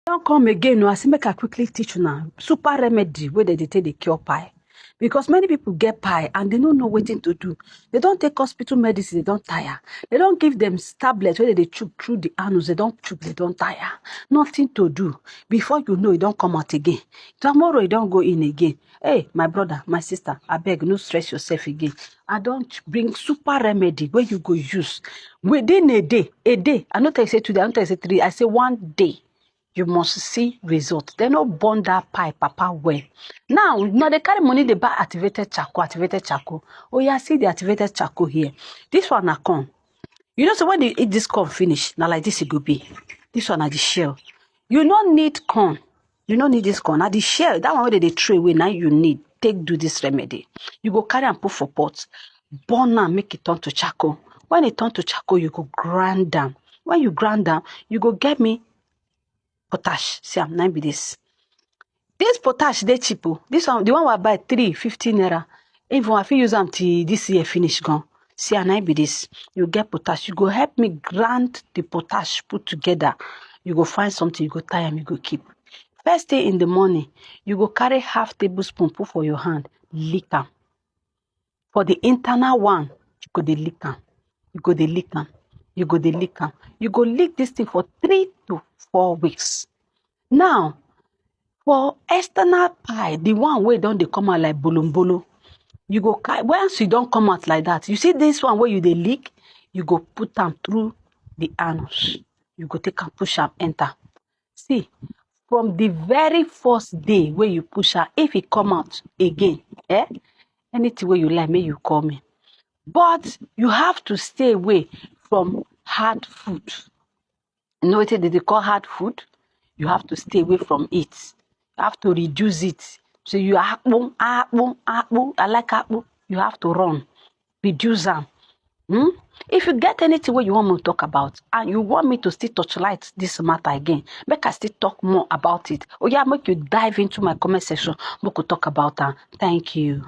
Don't come again. No, I say make I quickly teach you now. Super remedy where they take the cure pie. Because many people get pie and they don't know what to do. They don't take hospital medicine, they don't tire. They don't give them tablets where they choke through the anus, they don't choke, they don't tire. Nothing to do. Before you know, it don't come out again. Tomorrow, it don't go in again. Hey, my brother, my sister, I beg, no stress yourself again. I don't bring super remedy where you go use. Within a day. I don't tell you say 2 days, I don't tell you say 3 days, I say 1 day. You must see result. They no burn that pie, papa, well. Now they carry money, they buy activated charcoal. Oh, yeah, see the activated charcoal here. This one na corn. You know, so when you eat this corn finish, now like this it go be. This one na the shell. You don't need corn. You don't need this corn. Now the shell, that one where they throw away, now you need. Take do this remedy. You go carry and put for pot. Burn and make it turn to charcoal. When it turn to charcoal, you go grind down. When you grind down, you go get me potash. See, I'm 9 be this. This potash, they cheap. This one, the one I buy 3.50 naira. Even if you use them till this year finish gone. See, and I be this. You get potash. You go help me grind the potash put together. You go find something. You go tie them. You go keep. First day in the morning, you go carry half tablespoon put for your hand. Lick them. For the internal one, you go the lick them. You go the lick them. You go the lick them. You go lick this thing for 3 to 4 weeks. Now, for external pie, the one where don't they come out like bolo, you go once you don't come out like that, you see this one where you they leak, you go put them through the anus. You go take and push and enter. See, from the very first day where you push her, if it come out again, anything where you like, may you call me. But you have to stay away from hard food. You know what they call hard food? You have to stay away from it. You have to reduce it. So you akpu, I like akpu. You have to run. Reduce them. If you get anything where you want me to talk about and you want me to still touchlight this matter again, make I still talk more about it. Oh yeah, make you dive into my comment section. We could talk about that. Thank you.